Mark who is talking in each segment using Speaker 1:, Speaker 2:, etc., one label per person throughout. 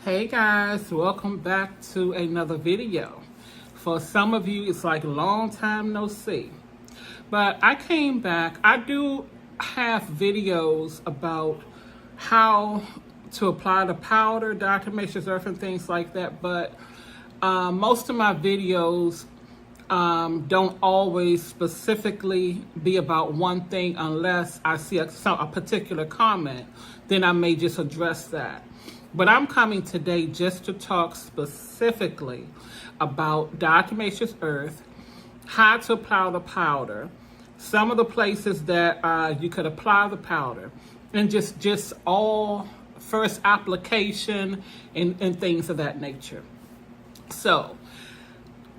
Speaker 1: Hey guys, welcome back to another video. For some of you, it's like a long time no see. But I came back. I do have videos about how to apply the powder, diatomaceous earth, and things like that. But most of my videos don't always specifically be about one thing unless I see a particular comment. Then I may just address that. But I'm coming today just to talk specifically about diatomaceous earth, how to apply the powder, some of the places that you could apply the powder, and just all first application and things of that nature. So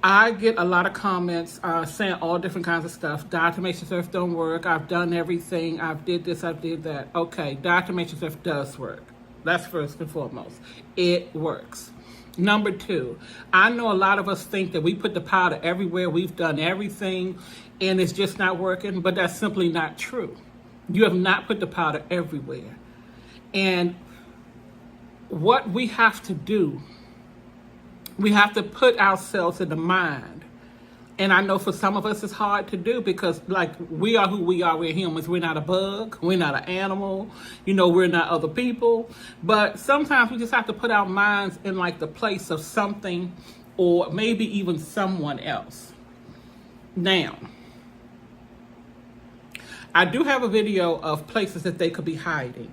Speaker 1: I get a lot of comments saying all different kinds of stuff. Diatomaceous earth don't work. I've done everything. I've did this. I've did that. Okay, diatomaceous earth does work. That's first and foremost. It works. Number two, I know a lot of us think that we put the powder everywhere. We've done everything and it's just not working, but that's simply not true. You have not put the powder everywhere. And what we have to do, we have to put ourselves in the mind. And I know for some of us it's hard to do because, like, we are who we are. We're humans. We're not a bug. We're not an animal. We're not other people. But sometimes we just have to put our minds in, like, the place of something or maybe even someone else. Now, I do have a video of places that they could be hiding.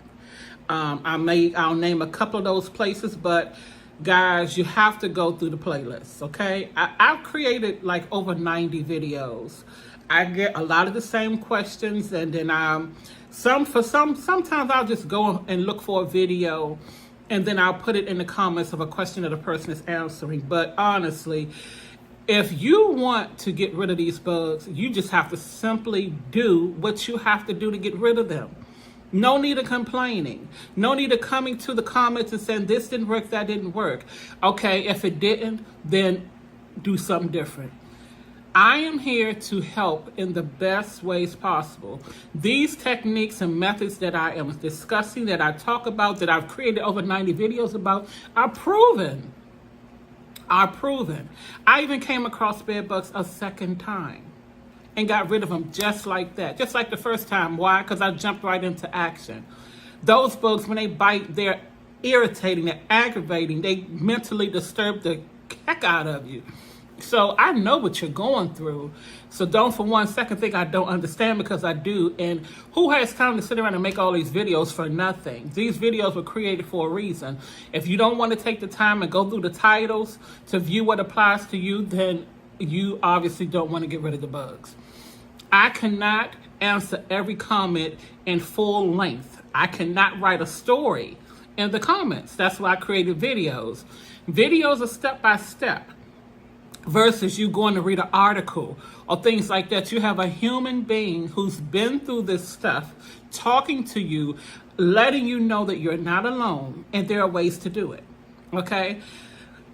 Speaker 1: I'll name a couple of those places, but guys, you have to go through the playlist, okay? I've created like over 90 videos. I get a lot of the same questions, and then sometimes I'll just go and look for a video, and then I'll put it in the comments of a question that a person is answering. But honestly, if you want to get rid of these bugs, you just have to simply do what you have to do to get rid of them. No need of complaining. No need of coming to the comments and saying this didn't work, that didn't work. Okay, if it didn't, then do something different. I am here to help in the best ways possible. These techniques and methods that I am discussing, that I talk about, that I've created over 90 videos about, are proven. I even came across bed bugs a second time and got rid of them just like that. Just like the first time. Why? Because I jumped right into action. Those bugs, when they bite, they're irritating, they're aggravating, they mentally disturb the heck out of you. So I know what you're going through. So don't for one second think I don't understand, because I do. And who has time to sit around and make all these videos for nothing? These videos were created for a reason. If you don't want to take the time and go through the titles to view what applies to you, then you obviously don't want to get rid of the bugs. I cannot answer every comment in full length. I cannot write a story in the comments. That's why I created videos. Videos are step by step versus you going to read an article or things like that. You have a human being who's been through this stuff talking to you, letting you know that you're not alone and there are ways to do it. Okay?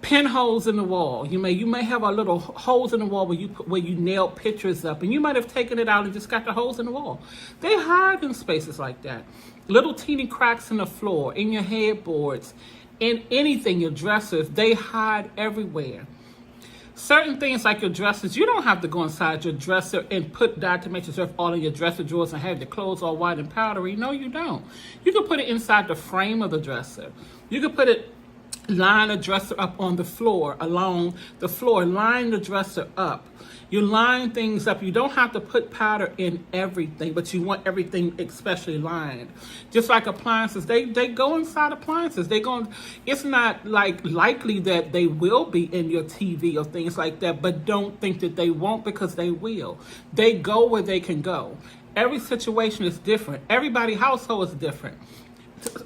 Speaker 1: Pin holes in the wall. You may have a little holes in the wall where you nail pictures up, and you might have taken it out and just got the holes in the wall. They hide in spaces like that. Little teeny cracks in the floor, in your headboards, in anything, your dressers, they hide everywhere. Certain things like your dressers, you don't have to go inside your dresser and put diatomaceous earth all in your dresser drawers and have your clothes all white and powdery. No, you don't. You can put it inside the frame of the dresser. You can put it, line the dresser up on the floor, along the floor, line the dresser up. You line things up. You don't have to put powder in everything, but you want everything especially lined. Just like appliances, they go inside appliances. It's not like likely that they will be in your TV or things like that, but don't think that they won't, because they will. They go where they can go. Every situation is different. Everybody's household is different.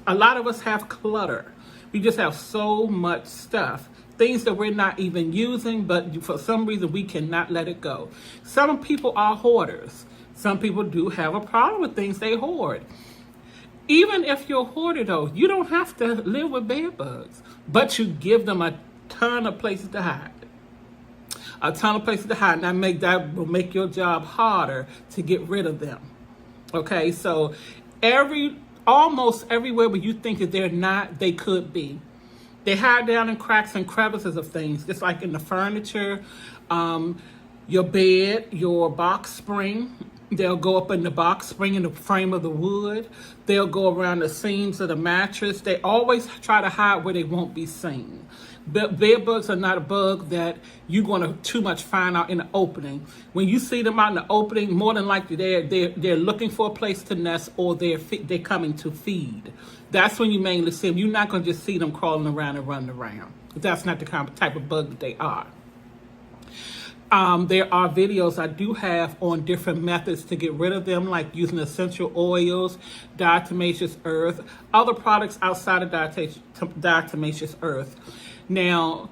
Speaker 1: A lot of us have clutter. We just have so much stuff, things that we're not even using, but for some reason we cannot let it go. Some people are hoarders. Some people do have a problem with things they hoard. Even if you're a hoarder, though, you don't have to live with bed bugs, but you give them a ton of places to hide. A ton of places to hide, and that will make your job harder to get rid of them. Okay, so almost everywhere where you think that they're not, they could be. They hide down in cracks and crevices of things, just like in the furniture, your bed, your box spring. They'll go up in the box spring in the frame of the wood. They'll go around the seams of the mattress. They always try to hide where they won't be seen. Bed bugs are not a bug that you're going to too much find out in the opening. When you see them out in the opening, more than likely they're looking for a place to nest, or they're coming to feed. That's when you mainly see them. You're not going to just see them crawling around and running around. That's not the type of bug that they are. There are videos I do have on different methods to get rid of them, like using essential oils, diatomaceous earth, other products outside of diatomaceous earth. Now,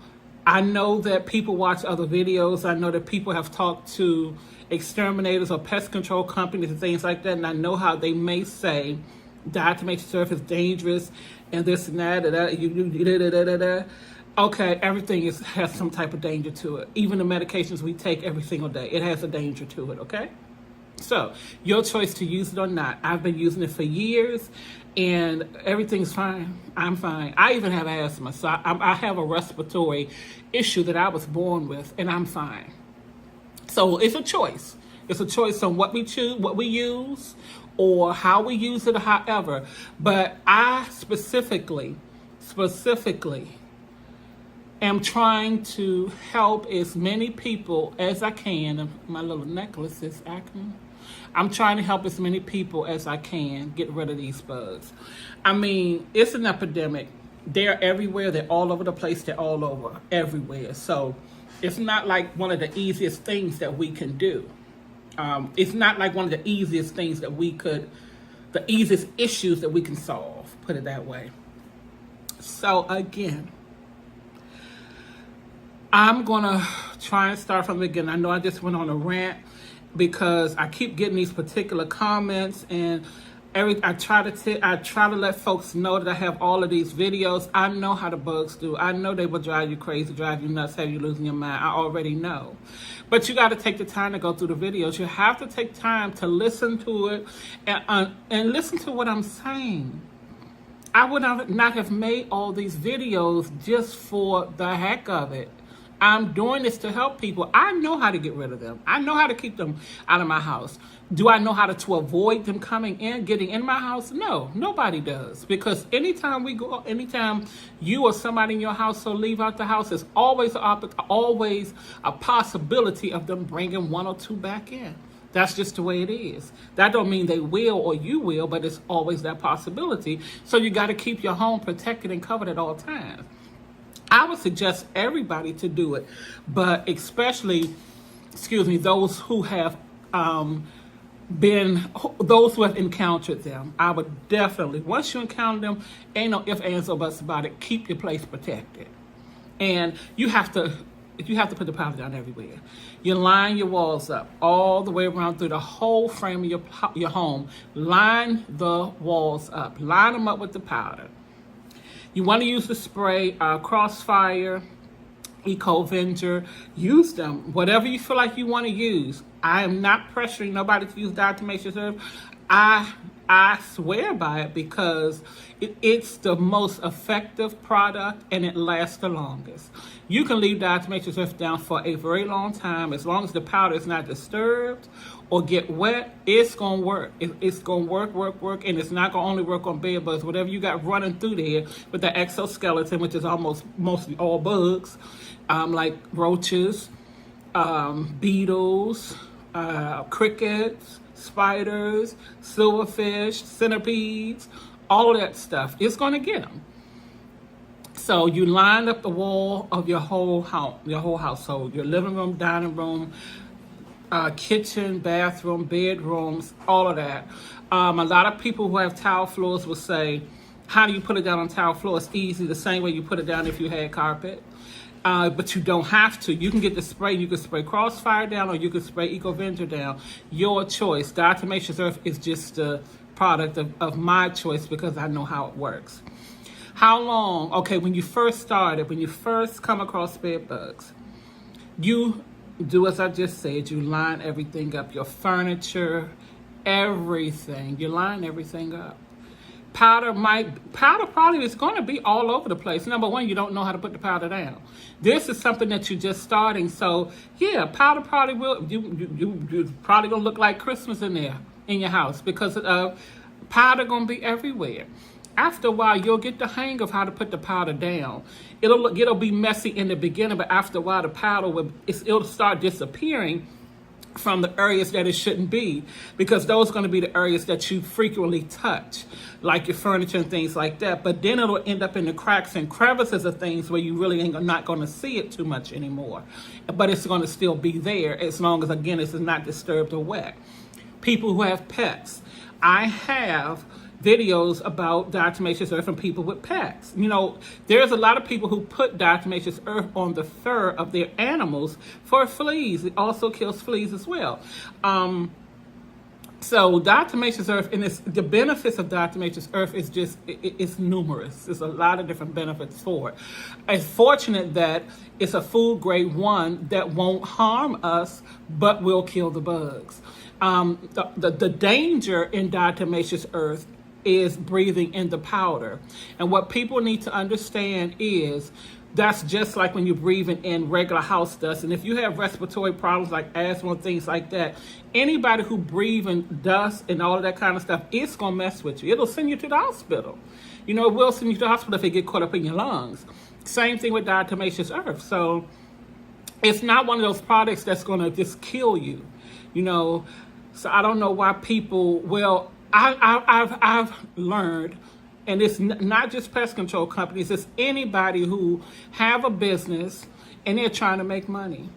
Speaker 1: I know that people watch other videos. I know that people have talked to exterminators or pest control companies and things like that, and I know how they may say diatomaceous earth is dangerous and this and that. Okay, everything has some type of danger to it. Even the medications we take every single day, it has a danger to it, okay? So, your choice to use it or not. I've been using it for years, and everything's fine. I'm fine. I even have asthma, so I have a respiratory issue that I was born with, and I'm fine. So, it's a choice. It's a choice on what we choose, what we use, or how we use it, or however. But I specifically, am trying to help as many people as I can. My little necklace is acting. I'm trying to help as many people as I can get rid of these bugs. I mean, it's an epidemic. They're everywhere. They're all over the place. They're all over everywhere. So it's not like one of the easiest things that we can do. It's not like one of the easiest things that the easiest issues that we can solve, put it that way. So again, I'm going to try and start from the beginning. I know I just went on a rant because I keep getting these particular comments, and I try to let folks know that I have all of these videos. I know how the bugs do. I know they will drive you crazy, drive you nuts, have you losing your mind. I already know. But you got to take the time to go through the videos. You have to take time to listen to it and listen to what I'm saying. I would not have made all these videos just for the heck of it. I'm doing this to help people. I know how to get rid of them. I know how to keep them out of my house. Do I know how to avoid them coming in, getting in my house? No, nobody does. Because anytime you or somebody in your household leave out the house, there's always a possibility of them bringing one or two back in. That's just the way it is. That don't mean they will or you will, but it's always that possibility. So you got to keep your home protected and covered at all times. I would suggest everybody to do it, but especially, those who have those who have encountered them. I would definitely, once you encounter them, ain't no ifs, ands, or buts about it. Keep your place protected, and you have to put the powder down everywhere. You line your walls up all the way around through the whole frame of your home. Line the walls up. Line them up with the powder. You want to use the spray, Crossfire, Eco-Venger. Use them. Whatever you feel like you want to use. I am not pressuring nobody to use diatomaceous earth. I swear by it because it's the most effective product and it lasts the longest. You can leave diatomaceous earth down for a very long time. As long as the powder is not disturbed or get wet, it's going to work. It's going to work, and it's not going to only work on bed bugs. Whatever you got running through there with the exoskeleton, which is mostly all bugs, like roaches, beetles, crickets, spiders, silverfish, centipedes, all of that stuff. It's going to get them. So you line up the wall of your whole household, your living room, dining room, kitchen, bathroom, bedrooms, all of that. A lot of people who have tile floors will say, how do you put it down on tile floor? It's easy, the same way you put it down if you had carpet. But you don't have to. You can get the spray. You can spray Crossfire down, or you can spray Eco-Venger down. Your choice. Diatomaceous earth is just a product of my choice because I know how it works. How long? Okay, when you first come across bed bugs, you do as I just said. You line everything up. Your furniture, everything. You line everything up. Powder probably is going to be all over the place. Number one, you don't know how to put the powder down. This is something that you're just starting. So yeah, powder probably will, you probably going to look like Christmas in there in your house because powder going to be everywhere. After a while, you'll get the hang of how to put the powder down. It'll be messy in the beginning, but after a while, the powder it'll start disappearing from the areas that it shouldn't be, because those are going to be the areas that you frequently touch, like your furniture and things like that. But then it'll end up in the cracks and crevices of things where you really not going to see it too much anymore. But it's going to still be there as long as, again, it's not disturbed or wet. People who have pets. I have videos about diatomaceous earth and people with pets. You know, there's a lot of people who put diatomaceous earth on the fur of their animals for fleas. It also kills fleas as well. So diatomaceous earth, and the benefits of diatomaceous earth is just, it's numerous. There's a lot of different benefits for it. It's fortunate that it's a food grade one that won't harm us, but will kill the bugs. The danger in diatomaceous earth is breathing in the powder. And what people need to understand is that's just like when you're breathing in regular house dust. And if you have respiratory problems like asthma and things like that, anybody who breathes in dust and all of that kind of stuff, it's going to mess with you. It'll send you to the hospital. You know, it will send you to the hospital if it get caught up in your lungs. Same thing with diatomaceous earth. So it's not one of those products that's going to just kill you, you know. So I don't know why people, well, I've learned, and it's not just pest control companies, it's anybody who have a business and they're trying to make money.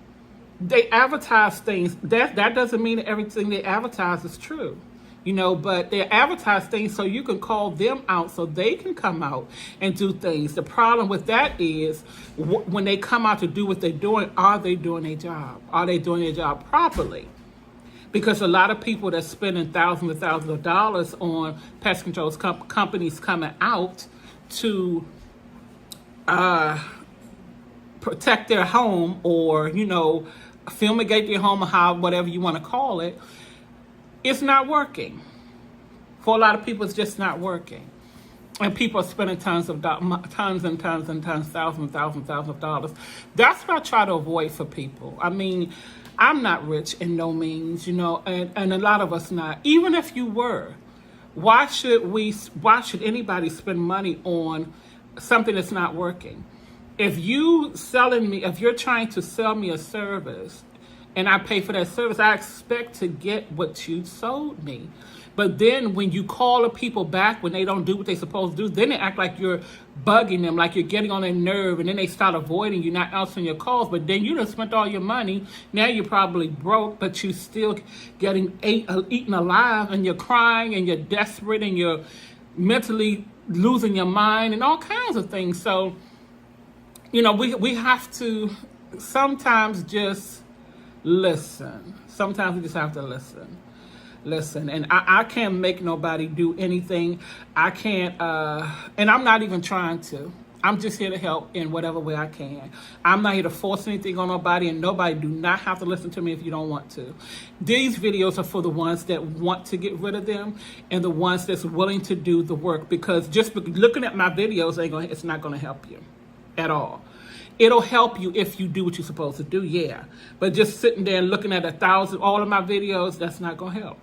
Speaker 1: They advertise things. That doesn't mean that everything they advertise is true, you know, but they advertise things so you can call them out so they can come out and do things. The problem with that is when they come out to do what they're doing, are they doing their job? Are they doing their job properly? Because a lot of people that's spending thousands and thousands of dollars on pest control companies coming out to protect their home, or, you know, fumigate their home, or whatever you want to call it, it's not working. For a lot of people, it's just not working. And people are spending tons and tons, thousands of dollars. That's what I try to avoid for people. I mean, I'm not rich in no means, you know, and a lot of us not. Even if you were, why should anybody spend money on something that's not working? If you're trying to sell me a service and I pay for that service, I expect to get what you sold me. But then when you call the people back when they don't do what they're supposed to do, then they act like you're bugging them, like you're getting on their nerve, and then they start avoiding you, not answering your calls. But then you done spent all your money. Now you're probably broke, but you still getting eaten alive, and you're crying, and you're desperate, and you're mentally losing your mind, and all kinds of things. So, you know, we have to sometimes just listen. Sometimes we just have to listen. And I can't make nobody do anything. I can't, and I'm not even trying to. I'm just here to help in whatever way I can. I'm not here to force anything on nobody, and nobody do not have to listen to me if you don't want to. These videos are for the ones that want to get rid of them and the ones that's willing to do the work, because just looking at my videos it's not going to help you at all. It'll help you if you do what you're supposed to do, yeah. But just sitting there and looking at all of my videos, that's not going to help.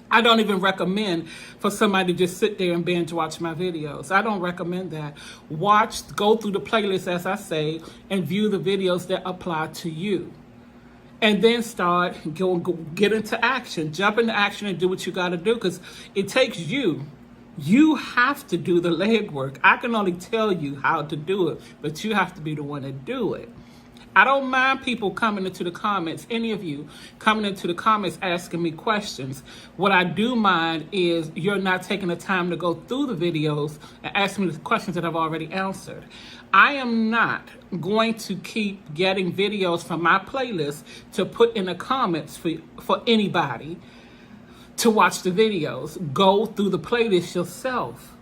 Speaker 1: I don't even recommend for somebody to just sit there and binge watch my videos. I don't recommend that. Go through the playlist, as I say, and view the videos that apply to you. And then get into action. Jump into action and do what you got to do, because it takes you. You have to do the legwork. I can only tell you how to do it, but you have to be the one to do it. I don't mind people coming into the comments, any of you coming into the comments asking me questions. What I do mind is you're not taking the time to go through the videos and ask me the questions that I've already answered. I am not going to keep getting videos from my playlist to put in the comments for anybody to watch the videos. Go through the playlist yourself.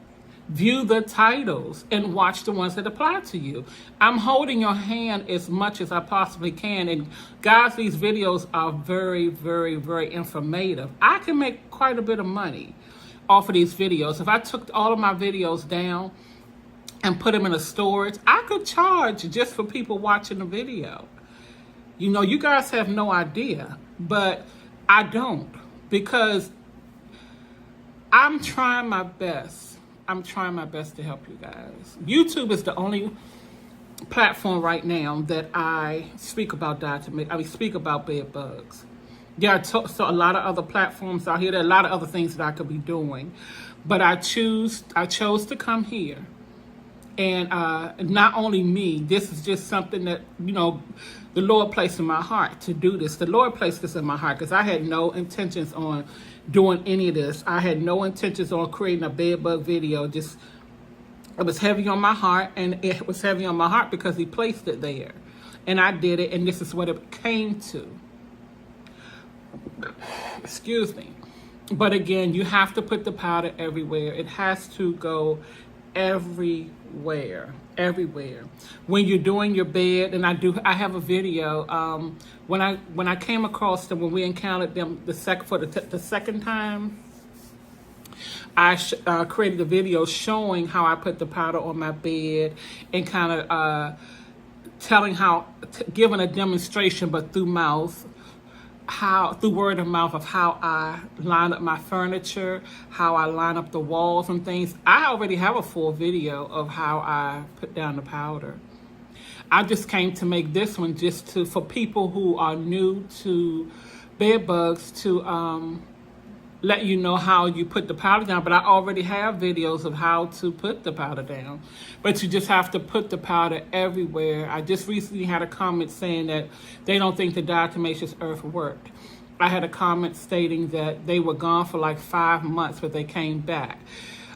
Speaker 1: View the titles and watch the ones that apply to you. I'm holding your hand as much as I possibly can. And guys, these videos are very, very, very informative. I can make quite a bit of money off of these videos. If I took all of my videos down and put them in a storage, I could charge just for people watching the video. You know, you guys have no idea, but I don't, because I'm trying my best. I'm trying my best to help you guys. YouTube is the only platform right now that I speak about speak about bed bugs. There are so a lot of other platforms out here. There are a lot of other things that I could be doing, but I chose to come here. And not only me, this is just something that, you know, the Lord placed in my heart to do this. The Lord placed this in my heart because I had no intentions on doing any of this. I had no intentions on creating a bed bug video. Just, it was heavy on my heart, and it was heavy on my heart because He placed it there. And I did it, and this is what it came to. Excuse me. But again, you have to put the powder everywhere. It has to go everywhere. When you're doing your bed, and I have a video when I came across them, when we encountered them the second time, I created a video showing how I put the powder on my bed and kind of giving a demonstration, but through word of mouth, of how I line up my furniture, how I line up the walls and things. I already have a full video of how I put down the powder. I just came to make this one just for people who are new to bed bugs, to let you know how you put the powder down. But I already have videos of how to put the powder down. But you just have to put the powder everywhere. I just recently had a comment saying that they don't think the diatomaceous earth worked. I had a comment stating that they were gone for like 5 months, but they came back.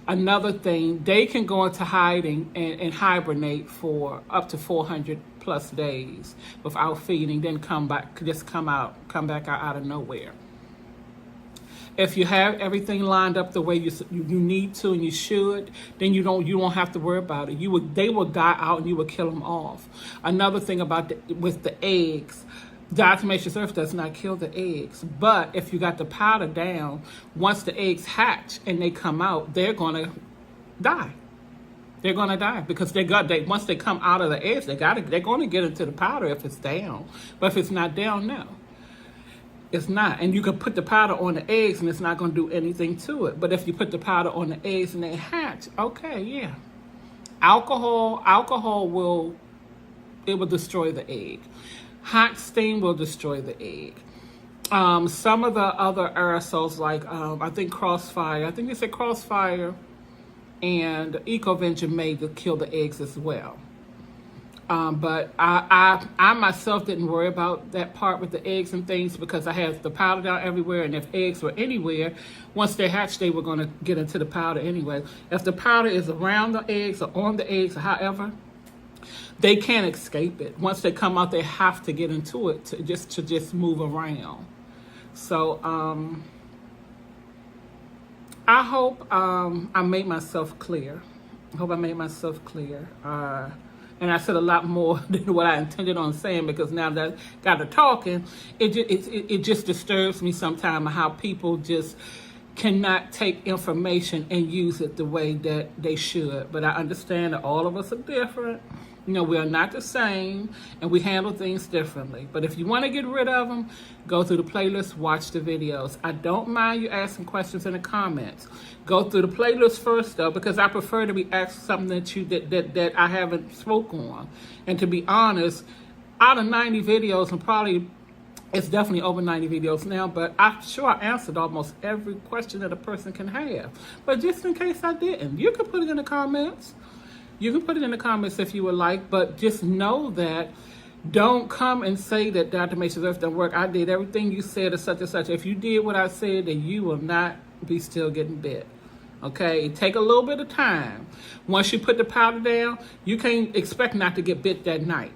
Speaker 1: Another thing, they can go into hiding and hibernate for up to 400 plus days without feeding, then come back out of nowhere. If you have everything lined up the way you need to and you should, then you don't have to worry about it. They will die out and you will kill them off. Another thing about with the eggs, diatomaceous earth does not kill the eggs, but if you got the powder down, once the eggs hatch and they come out, they're gonna die. They're gonna die because once they come out of the eggs, they're gonna get into the powder if it's down. But if it's not down, no. It's not. And you can put the powder on the eggs and it's not going to do anything to it. But if you put the powder on the eggs and they hatch, okay, yeah. Alcohol will destroy the egg. Hot steam will destroy the egg. Some of the other aerosols, like I think Crossfire, I think they said Crossfire and EcoVenture made to kill the eggs as well. But I myself didn't worry about that part with the eggs and things because I had the powder down everywhere, and if eggs were anywhere, once they hatched, they were going to get into the powder anyway. If the powder is around the eggs or on the eggs or however, they can't escape it. Once they come out, they have to get into it to just move around. So I hope I made myself clear. And I said a lot more than what I intended on saying, because now that I got to talking, it just disturbs me sometimes how people just cannot take information and use it the way that they should. But I understand that all of us are different. You know, we are not the same, and we handle things differently. But if you want to get rid of them, go through the playlist, watch the videos. I don't mind you asking questions in the comments. Go through the playlist first, though, because I prefer to be asked something that I haven't spoke on. And to be honest, out of 90 videos, and probably it's definitely over 90 videos now, but I'm sure I answered almost every question that a person can have. But just in case I didn't, you can put it in the comments. You can put it in the comments if you would like, but just know that don't come and say that diatomaceous earth don't work. I did everything you said or such and such. If you did what I said, then you will not be still getting bit. Okay? It take a little bit of time. Once you put the powder down, you can't expect not to get bit that night.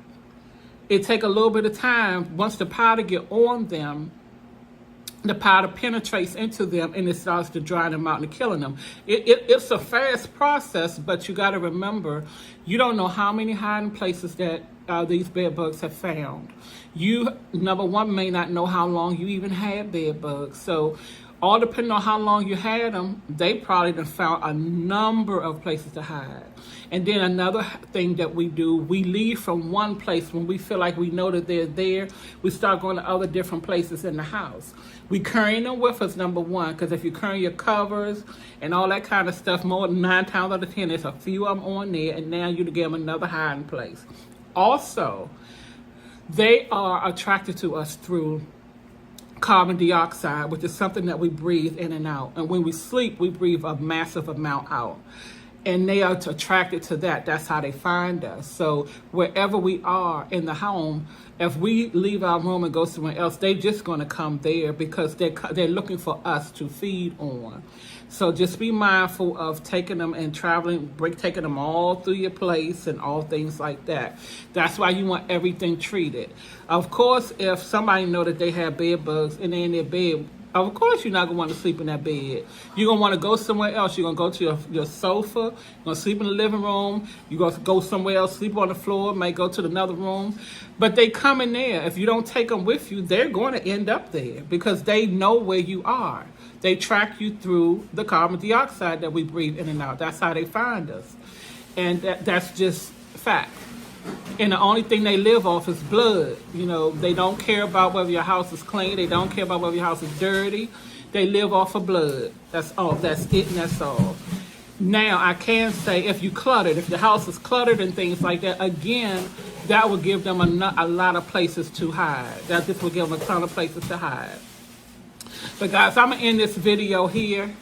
Speaker 1: It take a little bit of time. Once the powder get on them, the powder penetrates into them and it starts to dry them out and killing them. It's a fast process, but you got to remember, you don't know how many hiding places that these bed bugs have found. You, number one, may not know how long you even had bed bugs. So all depending on how long you had them, they probably done found a number of places to hide. And then another thing that we do, we leave from one place when we feel like we know that they're there. We start going to other different places in the house. We carrying them with us, number one, because if you carry your covers and all that kind of stuff, more than 9 times out of 10, there's a few of them on there, and now you give them another hiding place. Also, they are attracted to us through carbon dioxide, which is something that we breathe in and out. And when we sleep, we breathe a massive amount out. And they are attracted to that. That's how they find us. So wherever we are in the home, if we leave our room and go somewhere else, they're just going to come there because they're looking for us to feed on. So just be mindful of taking them and traveling, taking them all through your place and all things like that. That's why you want everything treated. Of course, if somebody know that they have bed bugs and they're in their bed, of course you're not going to want to sleep in that bed. You're going to want to go somewhere else. You're going to go to your sofa. You're going to sleep in the living room. You're going to go somewhere else, sleep on the floor, may go to another room. But they come in there. If you don't take them with you, they're going to end up there because they know where you are. They track you through the carbon dioxide that we breathe in and out. That's how they find us. And that's just fact. And the only thing they live off is blood. You know, they don't care about whether your house is clean. They don't care about whether your house is dirty. They live off of blood. That's all. That's it, and that's all. Now, I can say if you cluttered, if your house is cluttered and things like that, again, that will give them a lot of places to hide. That just will give them a ton of places to hide. But guys, I'm going to end this video here.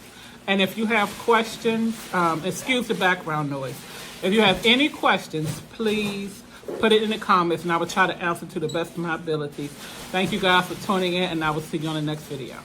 Speaker 1: And if you have questions, excuse the background noise. If you have any questions, please put it in the comments and I will try to answer to the best of my abilities. Thank you guys for tuning in, and I will see you on the next video.